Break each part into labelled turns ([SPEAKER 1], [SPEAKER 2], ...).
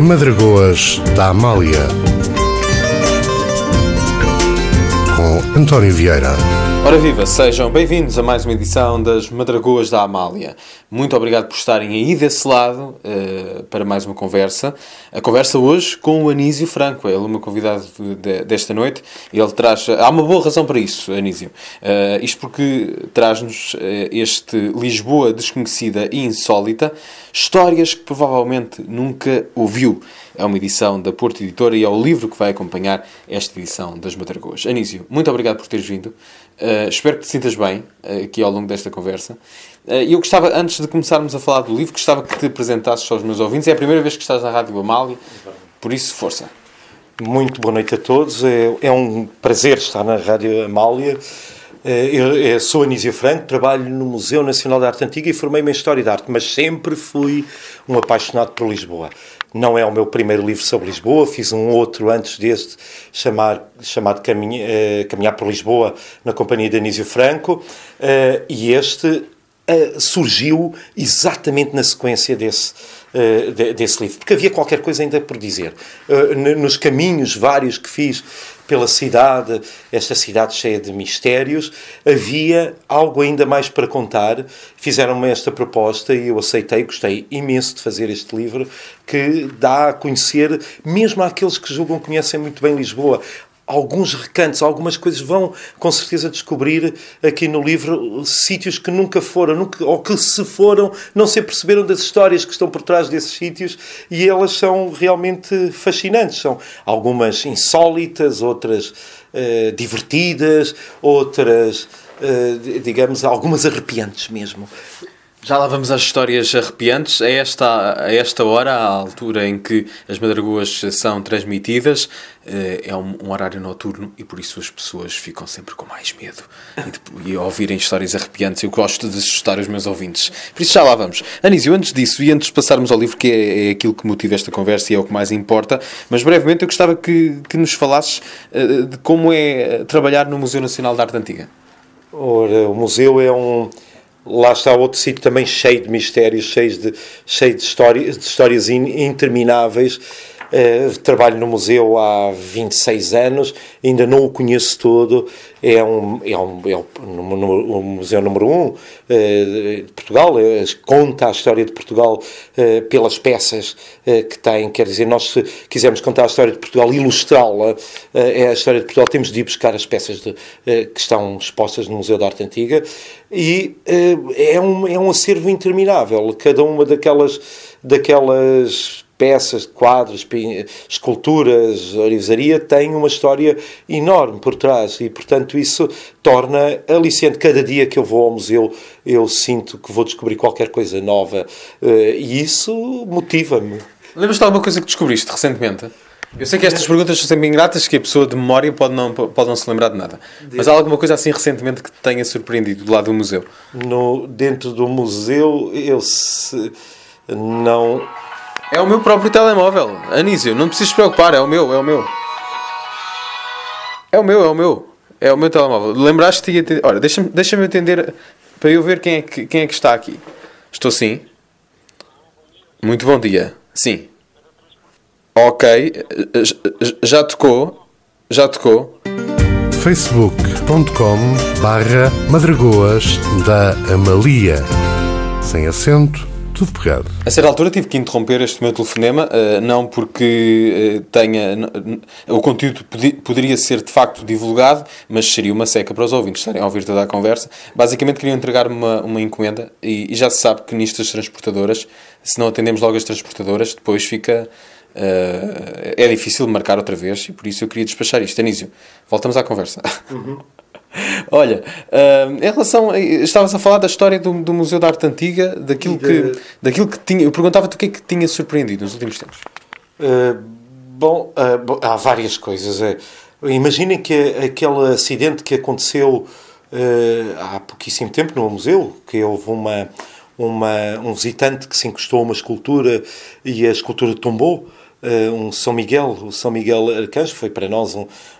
[SPEAKER 1] Madragoas da Amália, com António Vieira.
[SPEAKER 2] Ora viva, sejam bem-vindos a mais uma edição das Madragoas da Amália. Muito obrigado por estarem aí desse lado para mais uma conversa. A conversa hoje com o Anísio Franco, ele é o meu convidado desta noite. Ele traz... Há uma boa razão para isso, Anísio. Isto porque traz-nos este Lisboa desconhecida e insólita, histórias que provavelmente nunca ouviu. É uma edição da Porto Editora e é o livro que vai acompanhar esta edição das Madragoas. Anísio, muito obrigado por teres vindo. Espero que te sintas bem aqui ao longo desta conversa. E eu gostava, antes de começarmos a falar do livro, gostava que te apresentasses aos meus ouvintes. É a primeira vez que estás na Rádio Amália, por isso, força.
[SPEAKER 3] Muito boa noite a todos. É um prazer estar na Rádio Amália. Eu sou Anísio Franco, trabalho no Museu Nacional de Arte Antiga e formei-me em História da Arte, mas sempre fui um apaixonado por Lisboa. Não é o meu primeiro livro sobre Lisboa, fiz um outro antes deste, chamado Caminhar por Lisboa, na companhia de Anísio Franco, e este surgiu exatamente na sequência desse livro, porque havia qualquer coisa ainda por dizer. Nos caminhos vários que fiz pela cidade, esta cidade cheia de mistérios, havia algo ainda mais para contar. Fizeram-me esta proposta e eu aceitei, gostei imenso de fazer este livro, que dá a conhecer, mesmo àqueles que julgam que conhecem muito bem Lisboa, alguns recantos, algumas coisas vão com certeza descobrir aqui no livro sítios que nunca foram, ou que se foram, não se aperceberam das histórias que estão por trás desses sítios, e elas são realmente fascinantes. São algumas insólitas, outras divertidas, outras, digamos, algumas arrepiantes mesmo.
[SPEAKER 2] Já lá vamos às histórias arrepiantes. A esta hora, à altura em que as Madragoas são transmitidas, é um horário noturno e por isso as pessoas ficam sempre com mais medo e ao ouvirem histórias arrepiantes. Eu gosto de assustar os meus ouvintes. Por isso já lá vamos. Anísio, antes disso e antes de passarmos ao livro, que é aquilo que motiva esta conversa e é o que mais importa, mas brevemente eu gostava que nos falasses de como é trabalhar no Museu Nacional de Arte Antiga.
[SPEAKER 3] Ora, o museu é lá está outro sítio também cheio de mistérios, cheio de histórias intermináveis. Trabalho no museu há 26 anos, ainda não o conheço todo. É o museu número 1 de Portugal, conta a história de Portugal pelas peças que tem. Quer dizer, nós, se quisermos contar a história de Portugal, ilustrá-la, a história de Portugal, temos de ir buscar as peças que estão expostas no Museu da Arte Antiga, e é um acervo interminável. Cada uma daquelas peças, quadros, esculturas, orivesaria, tem uma história enorme por trás e, portanto, isso torna aliciante. Cada dia que eu vou ao museu, eu sinto que vou descobrir qualquer coisa nova, e isso motiva-me.
[SPEAKER 2] Lembras-te de alguma coisa que descobriste recentemente? Eu sei que estas perguntas são sempre ingratas, que a pessoa de memória pode não se lembrar de nada. Mas há alguma coisa assim recentemente que te tenha surpreendido do lado do museu?
[SPEAKER 3] Dentro do museu, não...
[SPEAKER 2] É o meu próprio telemóvel. Anísio, não precisas te preocupar, é o meu. É o meu telemóvel. Lembraste de atender... Ora, deixa-me atender para eu ver quem é que está aqui. Estou sim. Muito bom dia. Sim. Ok. Já tocou.
[SPEAKER 1] facebook.com/Madragoas da Amália. Sem acento, tudo pegado.
[SPEAKER 2] A certa altura tive que interromper este meu telefonema, não porque o conteúdo poderia ser de facto divulgado, mas seria uma seca para os ouvintes estarem a ouvir toda a conversa. Basicamente queriam entregar-me uma encomenda e já se sabe que nisto as transportadoras, se não atendemos logo as transportadoras, depois fica... é difícil marcar outra vez e por isso eu queria despachar isto. Anísio, voltamos à conversa.
[SPEAKER 3] Uhum.
[SPEAKER 2] Olha, em relação... Estavas a falar da história do Museu da Arte Antiga, daquilo que tinha... Eu perguntava-te o que é que tinha surpreendido nos últimos tempos.
[SPEAKER 3] Há várias coisas. Imaginem que aquele acidente que aconteceu há pouquíssimo tempo no museu, que houve um visitante que se encostou a uma escultura e a escultura tombou. um São Miguel, o São Miguel Arcanjo, foi para nós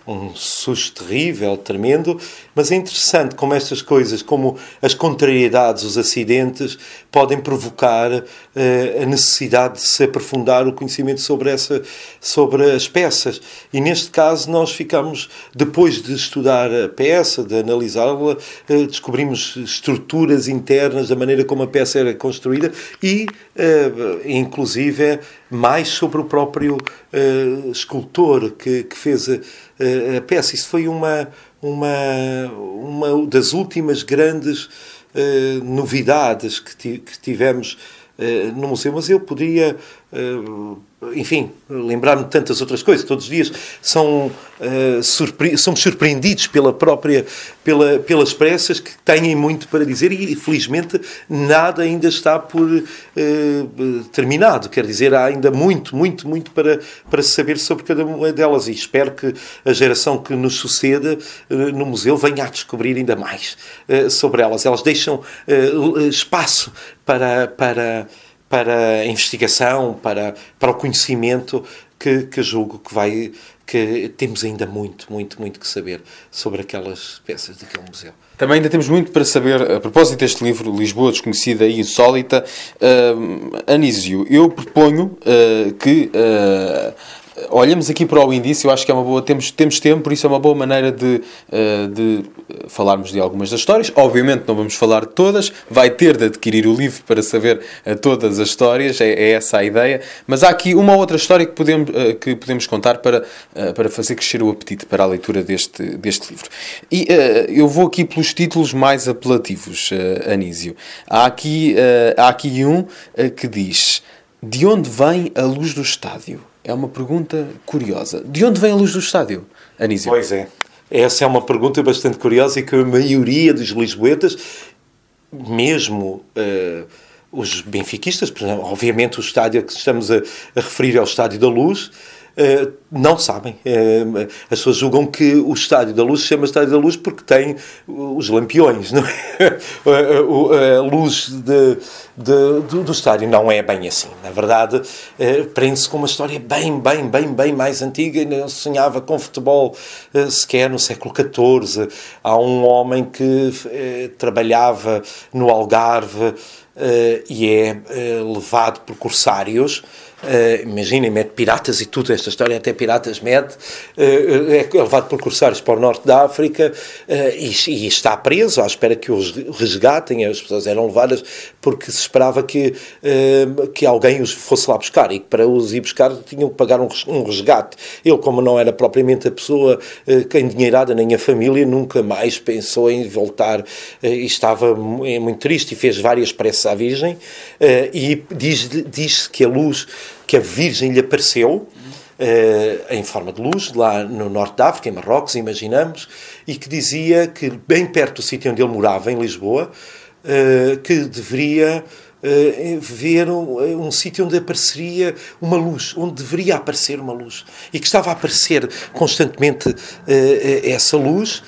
[SPEAKER 3] um susto terrível, tremendo, mas é interessante como estas coisas, como as contrariedades, os acidentes, podem provocar a necessidade de se aprofundar o conhecimento sobre as peças. E neste caso nós ficamos, depois de estudar a peça, de analisá-la, descobrimos estruturas internas da maneira como a peça era construída e, inclusive, mais sobre o próprio escultor que fez a peça. Isso foi uma das últimas grandes novidades que tivemos no museu, mas eu poderia, enfim, lembrar-me de tantas outras coisas. Todos os dias somos surpreendidos pelas peças que têm muito para dizer e, felizmente, nada ainda está por terminado. Quer dizer, há ainda muito para se saber sobre cada uma delas e espero que a geração que nos suceda no museu venha a descobrir ainda mais sobre elas. Elas deixam espaço para a investigação, para o conhecimento que julgo que temos ainda muito que saber sobre aquelas peças daquele museu.
[SPEAKER 2] Também ainda temos muito para saber a propósito deste livro, Lisboa Desconhecida e Insólita. Anísio, eu proponho que olhamos aqui para o indício, eu acho que é uma boa, temos tempo, por isso é uma boa maneira de falarmos de algumas das histórias. Obviamente não vamos falar de todas, vai ter de adquirir o livro para saber todas as histórias, é essa a ideia, mas há aqui uma outra história que podemos contar para fazer crescer o apetite para a leitura deste livro. E eu vou aqui pelos títulos mais apelativos, Anísio. Há aqui um que diz: de onde vem a luz do estádio? É uma pergunta curiosa. De onde vem a luz do estádio, Anísio?
[SPEAKER 3] Pois é. Essa é uma pergunta bastante curiosa e que a maioria dos lisboetas, mesmo os benfiquistas, por exemplo, obviamente o estádio que estamos a referir é o Estádio da Luz, não sabem. As pessoas julgam que o Estádio da Luz se chama Estádio da Luz porque tem os lampiões, não é? A luz do estádio não é bem assim. Na verdade, prende-se com uma história bem mais antiga. Não se sonhava com futebol sequer no século XIV. Há um homem que trabalhava no Algarve e é levado por corsários. Imaginem, mete piratas e tudo, esta história até piratas mete, é levado por corsários para o norte da África e está preso à espera que os resgatem. As pessoas eram levadas porque se esperava que alguém os fosse lá buscar e que para os ir buscar tinham que pagar um resgate. Ele, como não era propriamente a pessoa endinheirada, nem a família, nunca mais pensou em voltar e estava muito triste e fez várias preces à Virgem e diz que a Virgem lhe apareceu em forma de luz, lá no norte da África, em Marrocos, imaginamos, e que dizia que bem perto do sítio onde ele morava, em Lisboa, que deveria ver um sítio onde apareceria uma luz, onde deveria aparecer uma luz, e que estava a aparecer constantemente essa luz,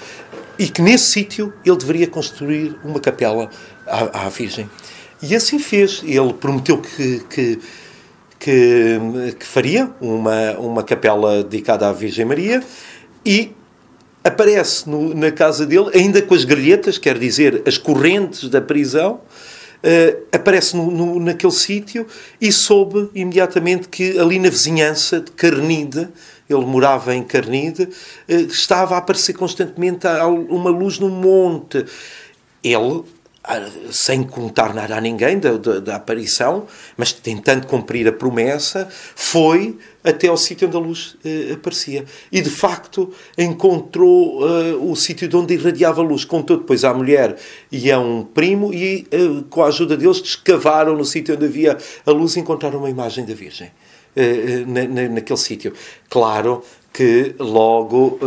[SPEAKER 3] e que nesse sítio ele deveria construir uma capela à Virgem. E assim fez. Ele prometeu que faria uma capela dedicada à Virgem Maria e aparece na casa dele, ainda com as grelhetas, quer dizer, as correntes da prisão, aparece naquele sítio e soube imediatamente que ali na vizinhança de Carnide, ele morava em Carnide, estava a aparecer constantemente uma luz no monte. Ele, sem contar nada a ninguém da aparição, mas tentando cumprir a promessa, foi até ao sítio onde a luz aparecia. E, de facto, encontrou o sítio de onde irradiava a luz. Contou depois à mulher e a um primo e, com a ajuda deles, escavaram no sítio onde havia a luz e encontraram uma imagem da Virgem naquele sítio. Claro que logo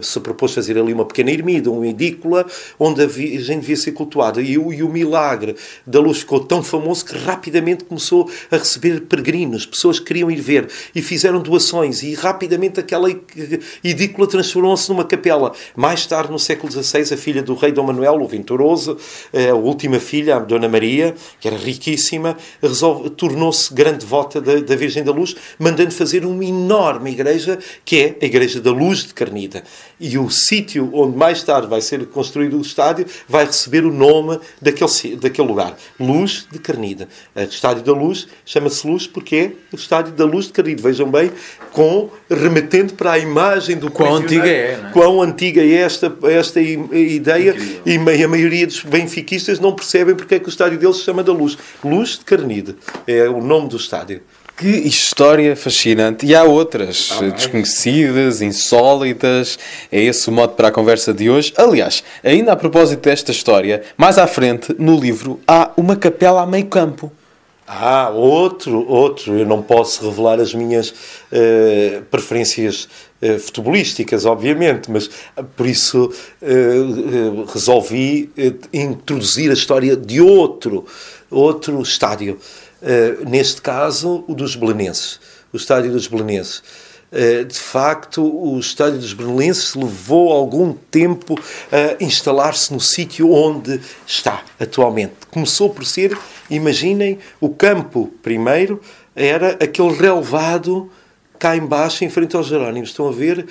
[SPEAKER 3] se propôs fazer ali uma pequena ermida, uma edícula, onde a Virgem devia ser cultuada. E o milagre da luz ficou tão famoso que rapidamente começou a receber peregrinos, pessoas que queriam ir ver, e fizeram doações, e rapidamente aquela edícula transformou-se numa capela. Mais tarde, no século XVI, a filha do rei Dom Manuel, o Venturoso, a última filha, a Dona Maria, que era riquíssima, tornou-se grande devota da Virgem da Luz, mandando fazer uma enorme igreja, que é a Igreja da Luz de Carnida. E o sítio onde mais tarde vai ser construído o estádio vai receber o nome daquele lugar. Luz de Carnida. O Estádio da Luz chama-se Luz porque é o Estádio da Luz de Carnida. Vejam bem, remetendo para a imagem do
[SPEAKER 2] quão antiga é, não é?
[SPEAKER 3] Quão antiga é esta ideia. Incrível. E a maioria dos benfiquistas não percebem porque é que o estádio deles se chama da Luz. Luz de Carnide é o nome do estádio.
[SPEAKER 2] Que história fascinante. E há outras desconhecidas, insólitas. É esse o modo para a conversa de hoje. Aliás, ainda a propósito desta história, mais à frente, no livro, há uma capela a meio campo.
[SPEAKER 3] Outro. Eu não posso revelar as minhas preferências futebolísticas, obviamente, mas por isso resolvi introduzir a história de outro estádio. Neste caso, o dos belenenses. O estádio dos belenenses. De facto, o estádio dos belenenses levou algum tempo a instalar-se no sítio onde está atualmente. Começou por ser, imaginem, o campo primeiro era aquele relevado cá embaixo, em frente aos Jerónimos. Estão a ver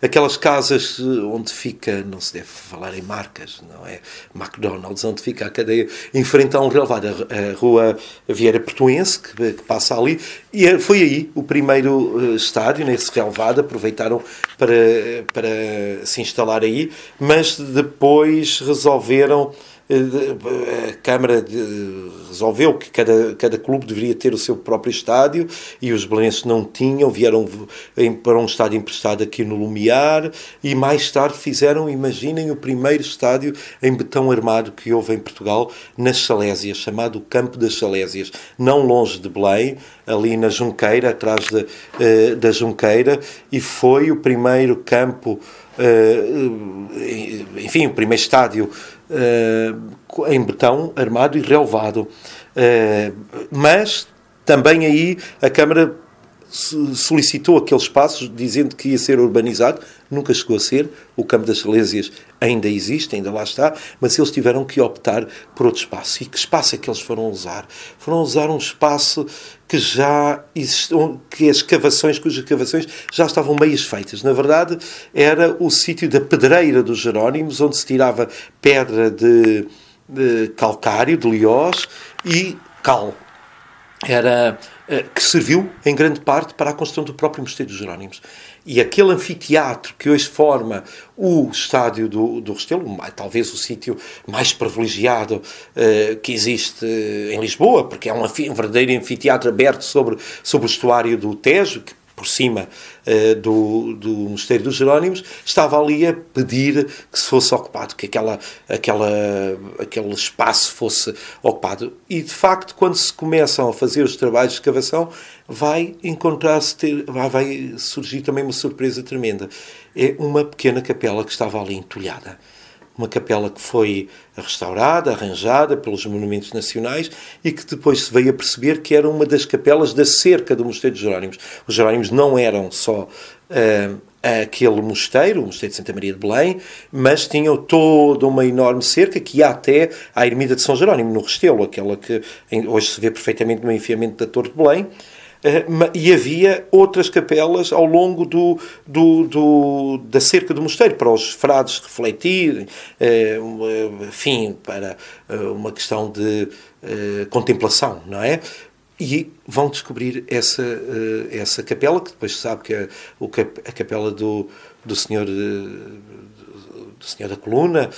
[SPEAKER 3] aquelas casas onde fica, não se deve falar em marcas, não é? McDonald's, onde fica a cadeia, em frente a um relevado, a Rua Vieira Portuense, que passa ali. E foi aí o primeiro estádio, nesse relevado, aproveitaram para se instalar aí, mas depois resolveram. A Câmara resolveu que cada clube deveria ter o seu próprio estádio e os belenenses não tinham, vieram para um estádio emprestado aqui no Lumiar e mais tarde fizeram, imaginem, o primeiro estádio em betão armado que houve em Portugal, nas Salésias, chamado Campo das Salésias, não longe de Belém, ali na Junqueira, atrás da Junqueira, e foi o primeiro campo, enfim, o primeiro estádio em betão armado e relevado. Mas também aí a Câmara solicitou aquele espaço dizendo que ia ser urbanizado, nunca chegou a ser. O Campo das Salésias ainda existe, ainda lá está, mas eles tiveram que optar por outro espaço. E que espaço é que eles foram usar? Foram usar um espaço que já existiam, cujas escavações já estavam meias feitas. Na verdade, era o sítio da Pedreira dos Jerónimos, onde se tirava pedra de calcário, de Liós, e cal. Que serviu, em grande parte, para a construção do próprio Mosteiro dos Jerónimos. E aquele anfiteatro que hoje forma o estádio do Restelo, talvez o sítio mais privilegiado que existe em Lisboa, porque é um verdadeiro anfiteatro aberto sobre o estuário do Tejo, que por cima do Mosteiro dos Jerónimos, estava ali a pedir que se fosse ocupado, que aquele espaço fosse ocupado. E, de facto, quando se começam a fazer os trabalhos de escavação, vai surgir também uma surpresa tremenda. É uma pequena capela que estava ali entulhada. Uma capela que foi restaurada, arranjada pelos Monumentos Nacionais e que depois se veio a perceber que era uma das capelas da cerca do Mosteiro dos Jerónimos. Os Jerónimos não eram só aquele mosteiro, o Mosteiro de Santa Maria de Belém, mas tinham toda uma enorme cerca que ia até à Ermida de São Jerónimo, no Restelo, aquela que hoje se vê perfeitamente no enfiamento da Torre de Belém. E havia outras capelas ao longo da cerca do mosteiro, para os frades refletirem, enfim, para uma questão de contemplação, não é? E vão descobrir essa capela, que depois se sabe que é a capela do Senhor da Coluna,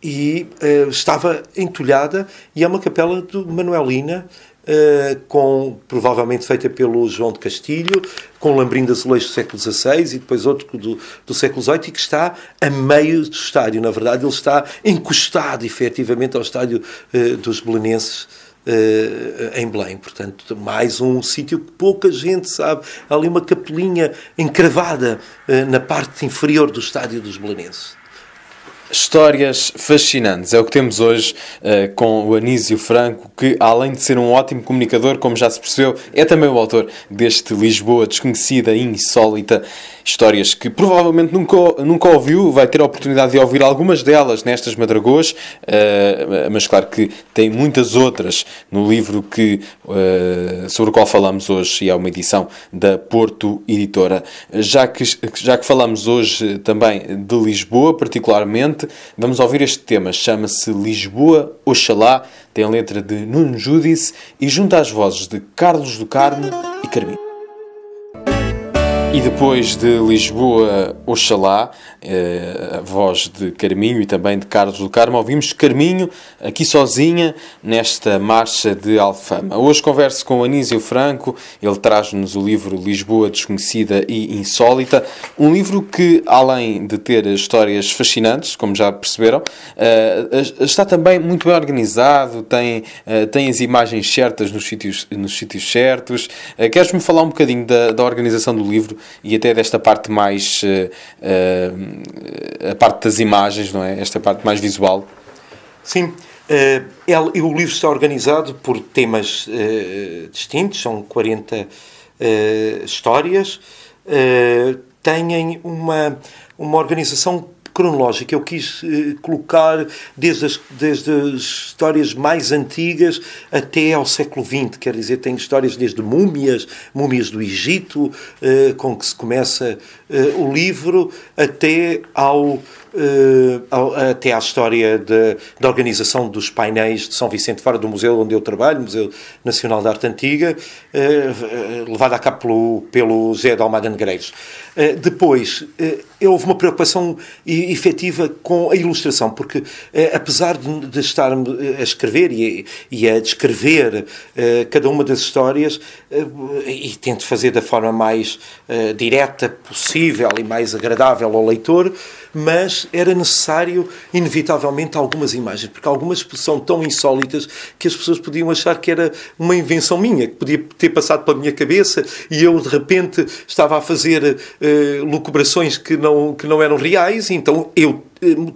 [SPEAKER 3] e estava entulhada, e é uma capela manuelina, provavelmente feita pelo João de Castilho, com lambrim de azulejo do século XVI e depois outro do século XVIII, e que está a meio do estádio. Na verdade, ele está encostado, efetivamente, ao estádio dos belenenses em Belém. Portanto, mais um sítio que pouca gente sabe. Há ali uma capelinha encravada na parte inferior do estádio dos belenenses.
[SPEAKER 2] Histórias fascinantes. É o que temos hoje com o Anísio Franco, que, além de ser um ótimo comunicador, como já se percebeu, é também o autor deste Lisboa desconhecida e insólita. Histórias que provavelmente nunca ouviu, vai ter a oportunidade de ouvir algumas delas nestas Madragoas, mas claro que tem muitas outras no livro sobre o qual falamos hoje, e é uma edição da Porto Editora. Já que falamos hoje também de Lisboa, particularmente, vamos ouvir este tema. Chama-se Lisboa, Oxalá, tem a letra de Nuno Judice e junta as vozes de Carlos do Carmo e Carminho. E depois de Lisboa, Oxalá, a voz de Carminho e também de Carlos do Carmo, ouvimos Carminho aqui sozinha nesta marcha de Alfama. Hoje converso com o Anísio Franco, ele traz-nos o livro Lisboa Desconhecida e Insólita, um livro que, além de ter histórias fascinantes, como já perceberam, está também muito bem organizado, tem as imagens certas nos sítios certos. Queres-me falar um bocadinho da organização do livro e até desta parte mais a parte das imagens, não é? Esta parte mais visual?
[SPEAKER 3] Sim, o livro está organizado por temas distintos, são 40 histórias, têm uma organização cronológica. Eu quis colocar desde as histórias mais antigas até ao século XX, quer dizer, tem histórias desde múmias do Egito, com que se começa o livro, até à história da organização dos painéis de São Vicente Faro, do museu onde eu trabalho, Museu Nacional da Arte Antiga, levada a cabo pelo José de Almada Negreiros. Depois, houve uma preocupação efetiva com a ilustração, porque apesar de estar a escrever e a descrever cada uma das histórias, e tento fazer da forma mais direta possível e mais agradável ao leitor, mas era necessário, inevitavelmente, algumas imagens, porque algumas são tão insólitas que as pessoas podiam achar que era uma invenção minha, que podia ter passado pela minha cabeça e eu, de repente, estava a fazer lucubrações que não eram reais, então eu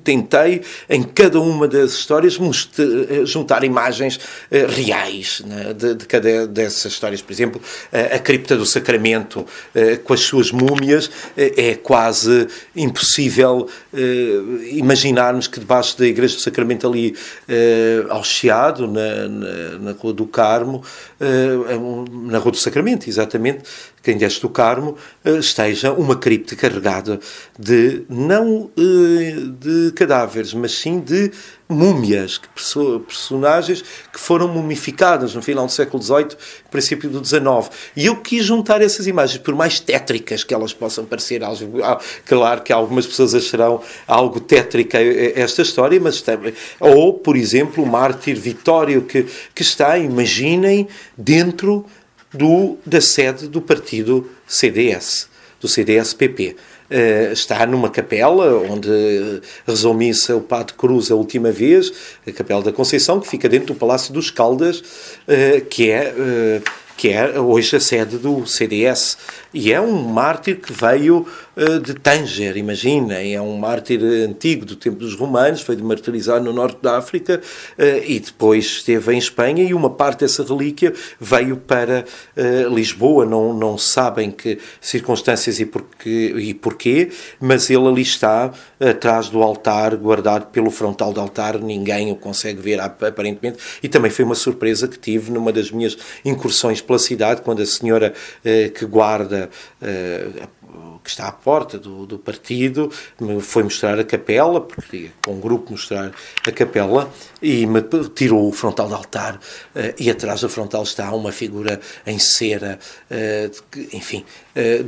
[SPEAKER 3] tentei, em cada uma das histórias, juntar imagens reais, né, de cada dessas histórias. Por exemplo, a Cripta do Sacramento, com as suas múmias, é quase impossível imaginarmos que debaixo da Igreja do Sacramento, ali ao Chiado, na Rua do Carmo, na Rua do Sacramento, exatamente, que em Deste do Carmo, esteja uma cripta carregada não de cadáveres, mas sim de múmias, personagens que foram mumificadas no final do século XVIII, princípio do XIX. E eu quis juntar essas imagens, por mais tétricas que elas possam parecer. Claro que algumas pessoas acharão algo tétrica esta história, mas também, ou, por exemplo, o mártir Vitório, que está, imaginem, dentro da sede do partido CDS, do CDS-PP. Está numa capela onde rezou missa o Padre Cruz a última vez, a Capela da Conceição, que fica dentro do Palácio dos Caldas, que é hoje a sede do CDS. E é um mártir que veio de Tanger, imaginem, é um mártir antigo do tempo dos romanos, foi martirizado no norte da África e depois esteve em Espanha, e uma parte dessa relíquia veio para Lisboa. Não sabem que circunstâncias e porquê, mas ele ali está, atrás do altar, guardado pelo frontal do altar, ninguém o consegue ver aparentemente, e também foi uma surpresa que tive numa das minhas incursões pela cidade, quando a senhora que guarda, que está à porta do partido, me foi mostrar a capela, porque queria com um grupo mostrar a capela, e me tirou o frontal do altar, e atrás do frontal está uma figura em cera, enfim,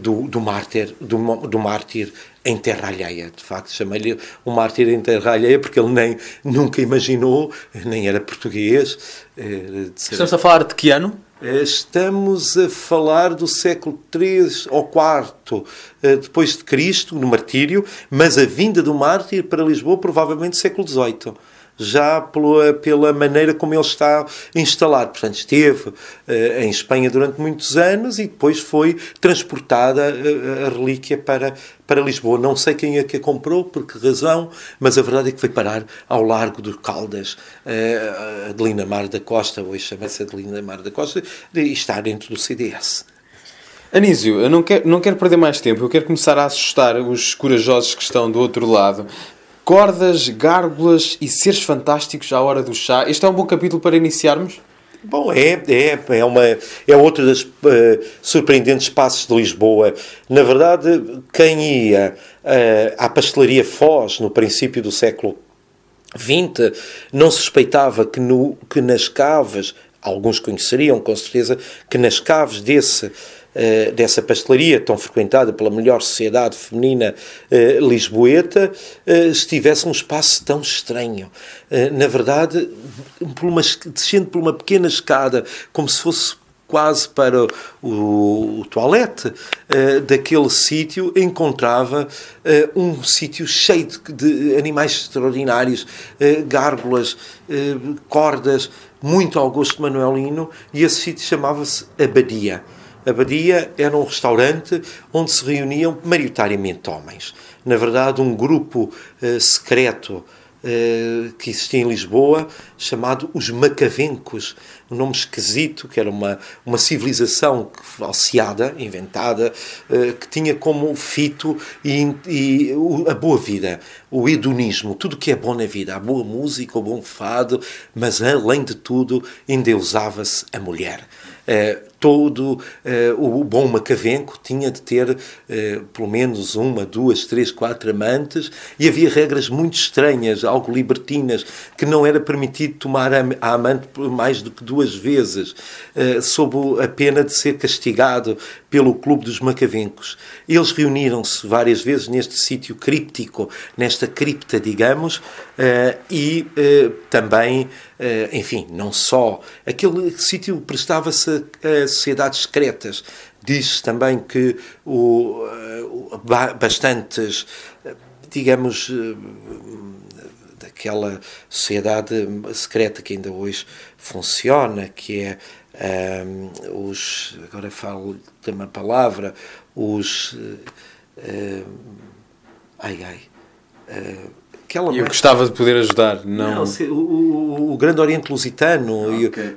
[SPEAKER 3] do mártir em terra alheia. De facto, chamei-lhe um mártir em terra alheia porque ele nunca imaginou, nem era português.
[SPEAKER 2] Estamos a falar de que ano?
[SPEAKER 3] Estamos a falar do século III ou IV depois de Cristo, no martírio, mas a vinda do mártir para Lisboa provavelmente século XVIII. já pela maneira como ele está instalado. Portanto, esteve em Espanha durante muitos anos e depois foi transportada a relíquia para Lisboa. Não sei quem é que a comprou, por que razão, mas a verdade é que foi parar ao Largo dos Caldas, Adelina Mar da Costa, hoje chama-se Adelina Mar da Costa, e está dentro do CDS.
[SPEAKER 2] Anísio, eu não quero perder mais tempo, eu quero começar a assustar os corajosos que estão do outro lado. Cordas, gárgulas e seres fantásticos à hora do chá. Este é um bom capítulo para iniciarmos?
[SPEAKER 3] Bom, é outra das surpreendentes passos de Lisboa. Na verdade, quem ia à pastelaria Foz, no princípio do século XX, não suspeitava que nas caves, alguns conheceriam com certeza, que nas caves dessa pastelaria, tão frequentada pela melhor sociedade feminina lisboeta, estivesse um espaço tão estranho. Na verdade, descendo por uma pequena escada, como se fosse quase para o toalete daquele sítio, encontrava um sítio cheio de animais extraordinários, gárgulas, cordas, muito ao gosto manuelino, e esse sítio chamava-se Abadia. A Abadia era um restaurante onde se reuniam maioritariamente homens. Na verdade, um grupo secreto que existia em Lisboa, chamado os Macavencos, um nome esquisito, que era uma civilização falseada, inventada, que tinha como fito a boa vida, o hedonismo, tudo o que é bom na vida, a boa música, o bom fado, mas além de tudo, endeusava-se a mulher. Todo o bom macavenco tinha de ter pelo menos 1, 2, 3, 4 amantes, e havia regras muito estranhas, algo libertinas, que não era permitido tomar a amante mais do que 2 vezes, sob a pena de ser castigado pelo Clube dos Macavencos. Eles reuniram-se várias vezes neste sítio críptico, nesta cripta, digamos, e também, enfim, não só. Aquele sítio prestava-se a sociedades secretas. Diz-se também que bastantes, digamos, daquela sociedade secreta que ainda hoje funciona, que é agora falo de uma palavra,
[SPEAKER 2] eu gostava de poder ajudar. Não,
[SPEAKER 3] o Grande Oriente Lusitano, okay.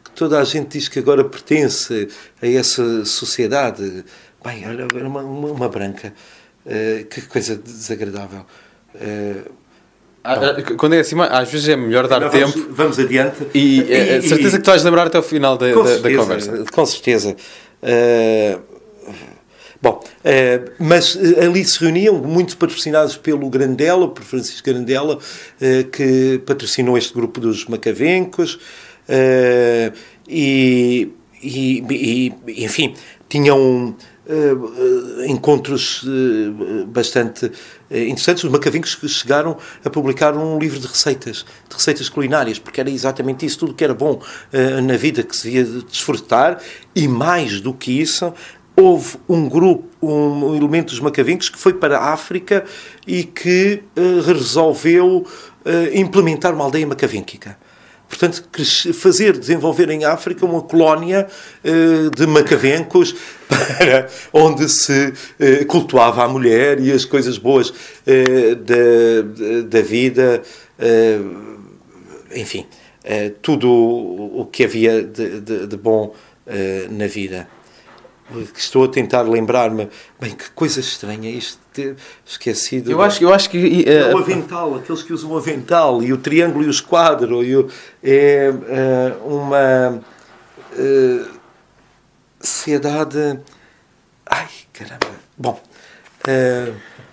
[SPEAKER 3] Que toda a gente diz que agora pertence a essa sociedade. Bem, olha, uma branca. Que coisa desagradável.
[SPEAKER 2] Quando é assim, às vezes é melhor dar tempo.
[SPEAKER 3] Vamos adiante.
[SPEAKER 2] E certeza que tu vais lembrar até o final da conversa.
[SPEAKER 3] Com certeza. Mas ali se reuniam, muito patrocinados pelo Grandela, por Francisco Grandela, que patrocinou este grupo dos Macavencos, enfim, tinham encontros bastante interessantes. Os Macavencos que chegaram a publicar um livro de receitas culinárias, porque era exatamente isso, tudo que era bom na vida que se devia desfrutar, e mais do que isso, houve um elemento dos Macavencos que foi para a África e que resolveu implementar uma aldeia macavénquica. Portanto, desenvolver em África uma colónia de macavencos onde se cultuava a mulher e as coisas boas da vida, enfim, tudo o que havia de bom na vida. Estou a tentar lembrar-me, bem, que coisa estranha isto, ter esquecido.
[SPEAKER 2] Eu acho que
[SPEAKER 3] o avental, aqueles que usam o avental, e o triângulo e o esquadro, é uma sociedade. Ai, caramba. Bom,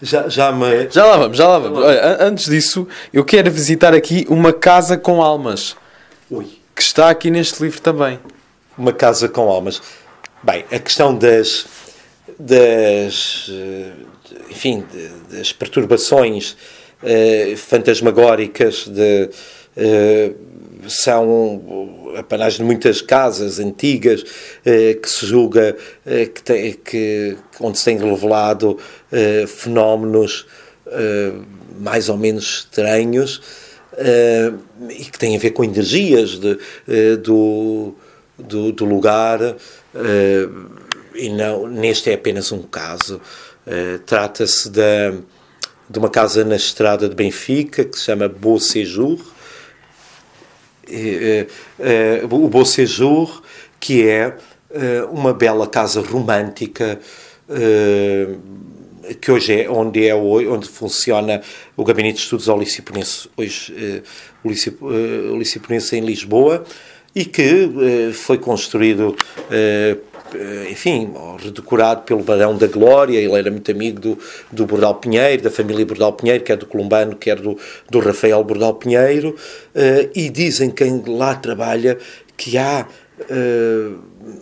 [SPEAKER 3] já lá
[SPEAKER 2] vamos. Olha, antes disso, eu quero visitar aqui uma casa com almas.
[SPEAKER 3] Ui.
[SPEAKER 2] Que está aqui neste livro também.
[SPEAKER 3] Uma casa com almas. Bem, a questão das perturbações fantasmagóricas são apanagem de muitas casas antigas que se julga onde se têm revelado fenómenos mais ou menos estranhos, e que têm a ver com energias do lugar, e não, neste é apenas um caso. Trata-se de uma casa na estrada de Benfica, que se chama Beau Séjour. O Beau Séjour, que é uma bela casa romântica, que hoje é onde funciona o Gabinete de Estudos ao Liciponense, hoje o Liciponense em Lisboa, e que foi construído, enfim, redecorado pelo Barão da Glória. Ele era muito amigo do Bordal Pinheiro, da família Bordal Pinheiro, quer do Colombano, quer do Rafael Bordal Pinheiro, e dizem quem lá trabalha que há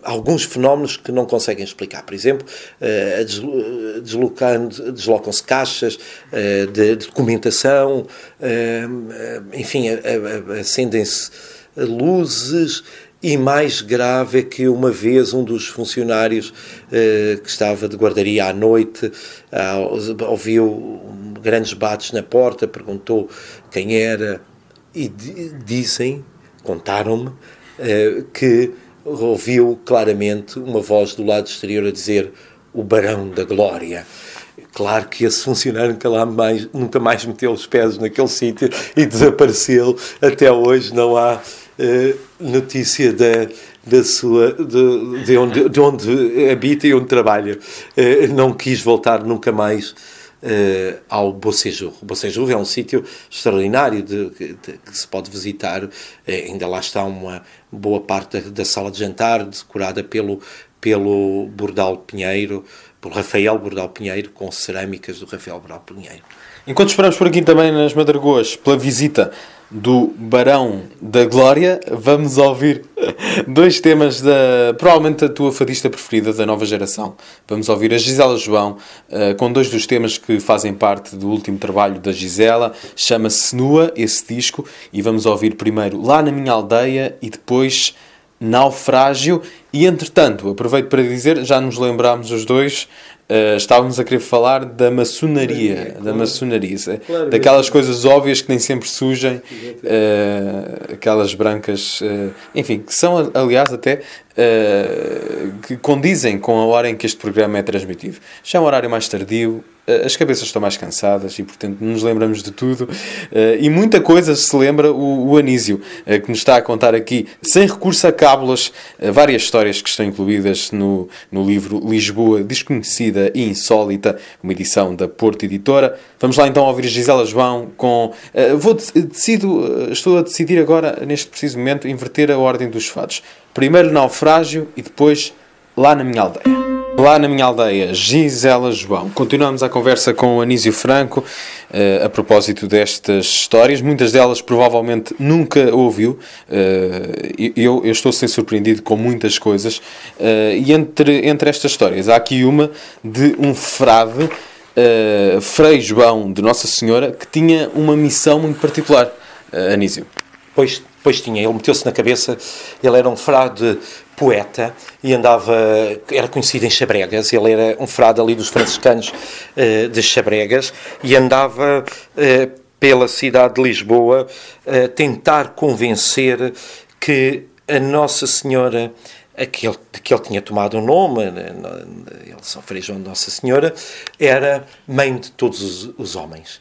[SPEAKER 3] alguns fenómenos que não conseguem explicar. Por exemplo, deslocam-se caixas de documentação, enfim, acendem-se luzes, e mais grave é que uma vez um dos funcionários que estava de guardaria à noite ouviu grandes bates na porta, perguntou quem era, e contaram-me que ouviu claramente uma voz do lado exterior a dizer: o Barão da Glória. Claro que esse funcionário nunca mais meteu os pés naquele sítio e desapareceu. Até hoje não há notícia de onde habita e onde trabalha. Não quis voltar nunca mais ao Beau Séjour. O Beau Séjour é um sítio extraordinário que se pode visitar. Ainda lá está uma boa parte da sala de jantar decorada pelo Bordal Pinheiro, por Rafael Bordal Pinheiro, com cerâmicas do Rafael Bordal Pinheiro.
[SPEAKER 2] Enquanto esperamos por aqui também nas Madragoas pela visita do Barão da Glória, vamos ouvir dois temas provavelmente a tua fadista preferida da nova geração. Vamos ouvir a Gisela João com dois dos temas que fazem parte do último trabalho da Gisela. Chama-se Nua, esse disco, e vamos ouvir primeiro Lá na Minha Aldeia e depois Naufrágio. E entretanto, aproveito para dizer, já nos lembrámos os dois, estávamos a querer falar da maçonaria, daquelas coisas óbvias que nem sempre surgem, aquelas brancas, enfim, que são, aliás, até que condizem com a hora em que este programa é transmitido. Já é um horário mais tardio, as cabeças estão mais cansadas e, portanto, nos lembramos de tudo, e muita coisa se lembra o Anísio, que nos está a contar aqui, sem recurso a cábulas, várias histórias que estão incluídas no livro Lisboa Desconhecida e Insólita, uma edição da Porto Editora. Vamos lá então ouvir a Gisela João com... estou a decidir agora, neste preciso momento, inverter a ordem dos fados. Primeiro Naufrágio e depois Lá na Minha Aldeia. Lá na Minha Aldeia, Gisela João. Continuamos a conversa com o Anísio Franco a propósito destas histórias. Muitas delas provavelmente nunca ouviu. Eu estou a ser surpreendido com muitas coisas. E entre estas histórias há aqui uma de um frade, Frei João de Nossa Senhora, que tinha uma missão muito particular. Anísio.
[SPEAKER 3] Pois tinha, ele meteu-se na cabeça, ele era um frade poeta e era conhecido em Chabregas. Ele era um frade ali dos franciscanos de Chabregas e andava pela cidade de Lisboa a tentar convencer que a Nossa Senhora, que ele tinha tomado um nome, ele São Frei João de Nossa Senhora, era mãe de todos os homens.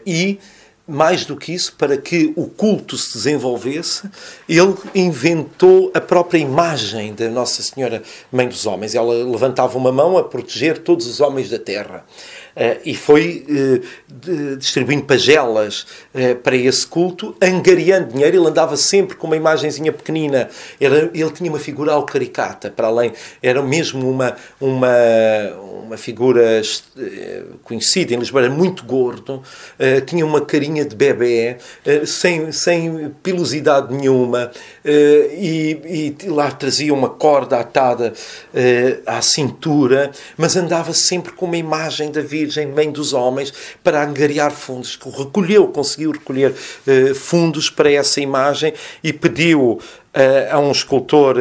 [SPEAKER 3] E mais do que isso, para que o culto se desenvolvesse, ele inventou a própria imagem da Nossa Senhora Mãe dos Homens. Ela levantava uma mão a proteger todos os homens da terra. E foi distribuindo pagelas para esse culto, angariando dinheiro. Ele andava sempre com uma imagenzinha pequenina. Ele tinha uma figura alcaricata, para além. Era mesmo uma figura conhecida em Lisboa. Era muito gordo, tinha uma carinha de bebê, sem pilosidade nenhuma, e lá trazia uma corda atada à cintura, mas andava sempre com uma imagem da Virgem Mãe dos Homens para angariar fundos. Conseguiu recolher fundos para essa imagem e pediu a um escultor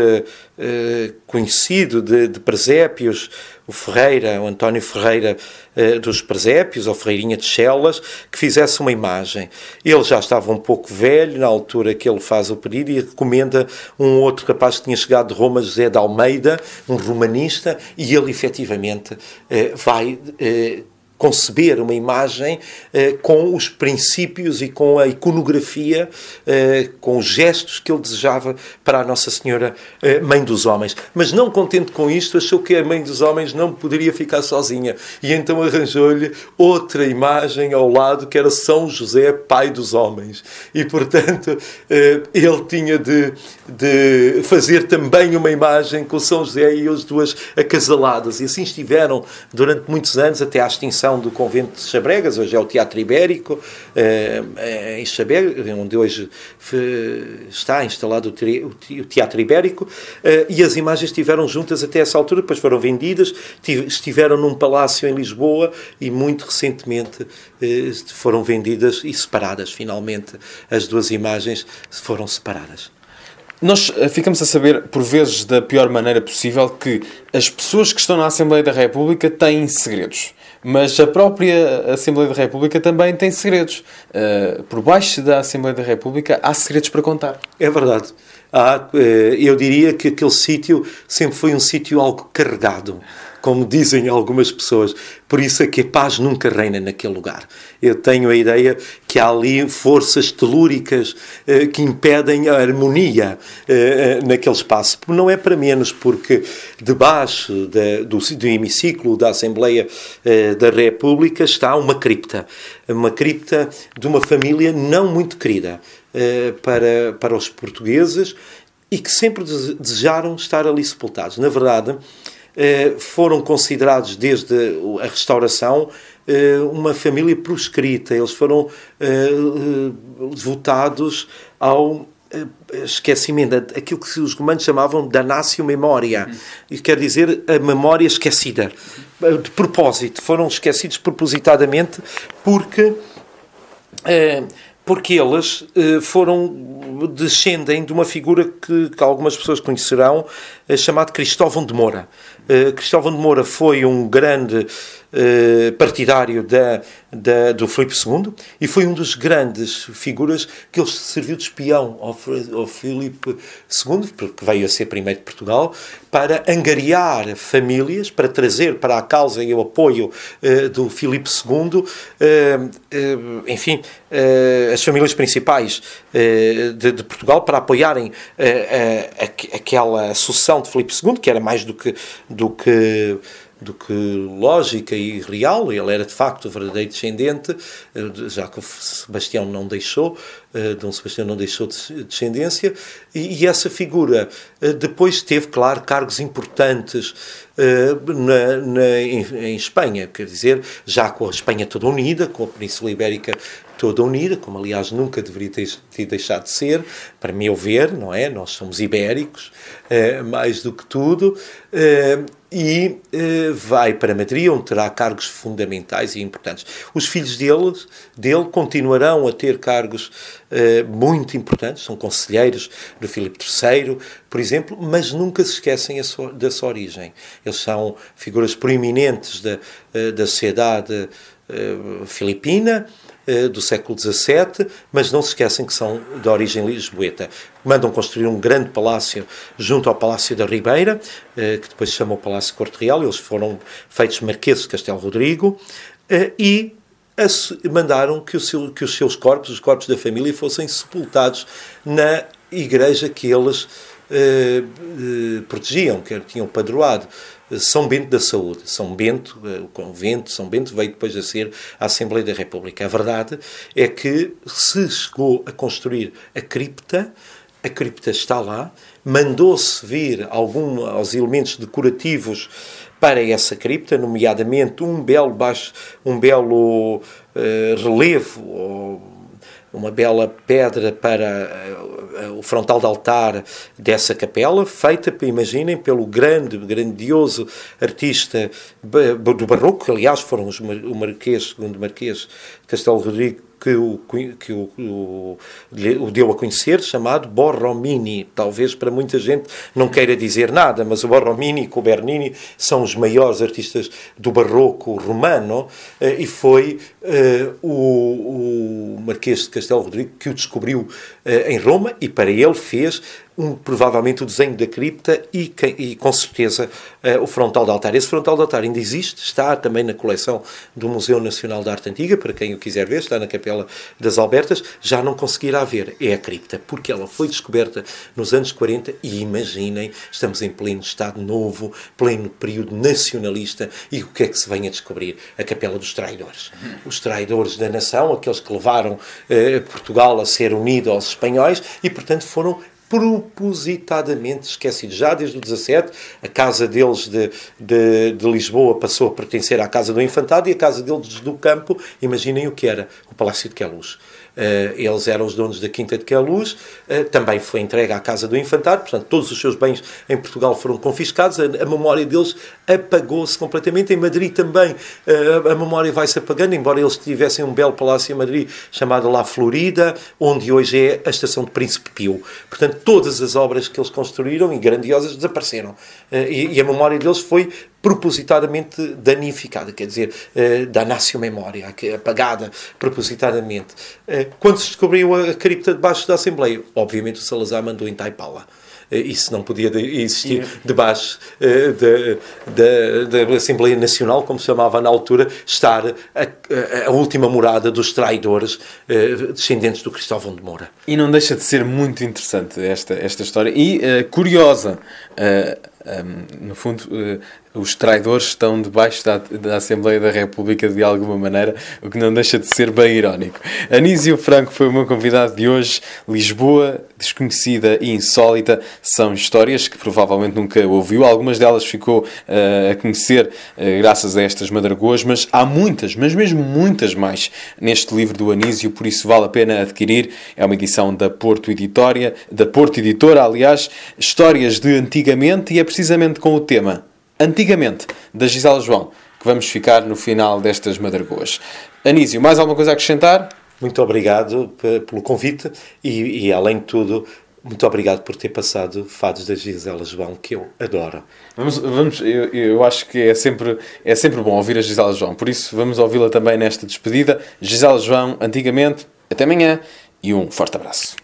[SPEAKER 3] conhecido de presépios, o António Ferreira dos Presépios, ou Ferreirinha de Chelas, que fizesse uma imagem. Ele já estava um pouco velho na altura que ele faz o pedido e recomenda um outro rapaz que tinha chegado de Roma, José de Almeida, um romanista, e ele efetivamente vai conceber uma imagem com os princípios e com a iconografia, com os gestos que ele desejava para a Nossa Senhora, Mãe dos Homens. Mas não contente com isto, achou que a Mãe dos Homens não poderia ficar sozinha. E então arranjou-lhe outra imagem ao lado, que era São José, Pai dos Homens. E, portanto, ele tinha de fazer também uma imagem com São José e as duas acasaladas. E assim estiveram durante muitos anos, até à extinção do convento de Chabregas. Hoje é o Teatro Ibérico, em Chabregas, onde hoje está instalado o Teatro Ibérico, e as imagens estiveram juntas até essa altura, depois foram vendidas, estiveram num palácio em Lisboa e muito recentemente foram vendidas e separadas. Finalmente as duas imagens foram separadas.
[SPEAKER 2] Nós ficamos a saber, por vezes da pior maneira possível, que as pessoas que estão na Assembleia da República têm segredos. Mas a própria Assembleia da República também tem segredos. Por baixo da Assembleia da República há segredos para contar.
[SPEAKER 3] É verdade. Eu diria que aquele sítio sempre foi um sítio algo carregado, como dizem algumas pessoas. Por isso é que a paz nunca reina naquele lugar. Eu tenho a ideia que há ali forças telúricas que impedem a harmonia naquele espaço. Não é para menos, porque debaixo do hemiciclo da Assembleia da República está uma cripta de uma família não muito querida para os portugueses e que sempre desejaram estar ali sepultados. Na verdade, foram considerados desde a restauração uma família proscrita. Eles foram devotados ao esquecimento, aquilo que os romanos chamavam damnatio memoria. Isso quer dizer a memória esquecida. De propósito, foram esquecidos propositadamente porque eles descendem de uma figura que algumas pessoas conhecerão, chamado Cristóvão de Moura. Cristóvão de Moura foi um grande partidário do Filipe II e foi um dos grandes figuras que ele serviu de espião ao Filipe II, porque veio a ser primeiro de Portugal, para angariar famílias, para trazer para a causa e o apoio do Filipe II, as famílias principais de Portugal, para apoiarem aquela sucessão de Filipe II, que era mais do que lógica e real. Ele era de facto o verdadeiro descendente, já que o Sebastião não deixou, Dom Sebastião não deixou descendência, e essa figura depois teve, claro, cargos importantes em Espanha, quer dizer, já com a Espanha toda unida, com a Península Ibérica toda unida, como aliás nunca deveria ter deixado de ser, para meu ver, não é? Nós somos ibéricos, mais do que tudo, e vai para Madrid, onde terá cargos fundamentais e importantes. Os filhos dele continuarão a ter cargos muito importantes, são conselheiros do Filipe III, por exemplo, mas nunca se esquecem da sua origem. Eles são figuras proeminentes da sociedade filipina, do século XVII, mas não se esquecem que são de origem lisboeta. Mandam construir um grande palácio junto ao Palácio da Ribeira, que depois se chamou Palácio Corte Real. Eles foram feitos marqueses de Castelo Rodrigo, e mandaram que os seus corpos, os corpos da família, fossem sepultados na igreja que eles protegiam, que tinham padroado, São Bento da Saúde. São Bento, o convento de São Bento veio depois a ser a Assembleia da República. A verdade é que se chegou a construir a cripta está lá, mandou-se vir aos elementos decorativos para essa cripta, nomeadamente um belo relevo, uma bela pedra para o frontal de altar dessa capela, feita, imaginem, pelo grandioso artista do Barroco, que aliás foram o segundo Marquês de Castelo Rodrigo, o deu a conhecer, chamado Borromini. Talvez para muita gente não queira dizer nada, mas o Borromini e o Bernini são os maiores artistas do barroco romano, e foi o Marquês de Castelo Rodrigo que o descobriu em Roma, e para ele fez provavelmente o desenho da cripta e com certeza o frontal de altar. Esse frontal de altar ainda existe, está também na coleção do Museu Nacional da Arte Antiga, para quem o quiser ver, está na Capela das Albertas. Já não conseguirá ver, é a cripta, porque ela foi descoberta nos anos 40 e imaginem, estamos em pleno Estado Novo, pleno período nacionalista, e o que é que se vem a descobrir? A Capela dos Traidores. Os traidores da nação, aqueles que levaram Portugal a ser unido aos espanhóis e, portanto, foram propositadamente esquecidos. Já desde o 17, a casa deles de Lisboa passou a pertencer à Casa do Infantado, e a casa deles do Campo, imaginem o que era, o Palácio de Queluz. Eles eram os donos da Quinta de Queluz, também foi entregue à Casa do Infantado, portanto todos os seus bens em Portugal foram confiscados, a memória deles apagou-se completamente. Em Madrid também a memória vai-se apagando, embora eles tivessem um belo palácio em Madrid chamado La Florida, onde hoje é a estação de Príncipe Pio. Portanto, todas as obras que eles construíram, e grandiosas, desapareceram. E a memória deles foi propositadamente danificada, quer dizer, damnatio memória, apagada propositadamente. Quando se descobriu a cripta debaixo da Assembleia, obviamente o Salazar mandou entaipá-la. Isso não podia existir debaixo da Assembleia Nacional, como se chamava na altura, estar a última morada dos traidores descendentes do Cristóvão de Moura.
[SPEAKER 2] E não deixa de ser muito interessante esta história e curiosa. No fundo, os traidores estão debaixo da Assembleia da República de alguma maneira, o que não deixa de ser bem irónico. Anísio Franco foi o meu convidado de hoje. Lisboa, desconhecida e insólita, são histórias que provavelmente nunca ouviu. Algumas delas ficou a conhecer graças a estas madragoas, mas há muitas, mas mesmo muitas mais neste livro do Anísio, por isso vale a pena adquirir. É uma edição da Porto Editora, aliás, histórias de antigamente, e é precisamente com o tema Antigamente, da Gisela João, que vamos ficar no final destas madragoas. Anísio, mais alguma coisa a acrescentar?
[SPEAKER 3] Muito obrigado pelo convite e além de tudo, muito obrigado por ter passado Fados da Gisela João, que eu adoro.
[SPEAKER 2] Eu acho que é sempre bom ouvir a Gisela João, por isso vamos ouvi-la também nesta despedida. Gisela João, Antigamente, até amanhã e um forte abraço.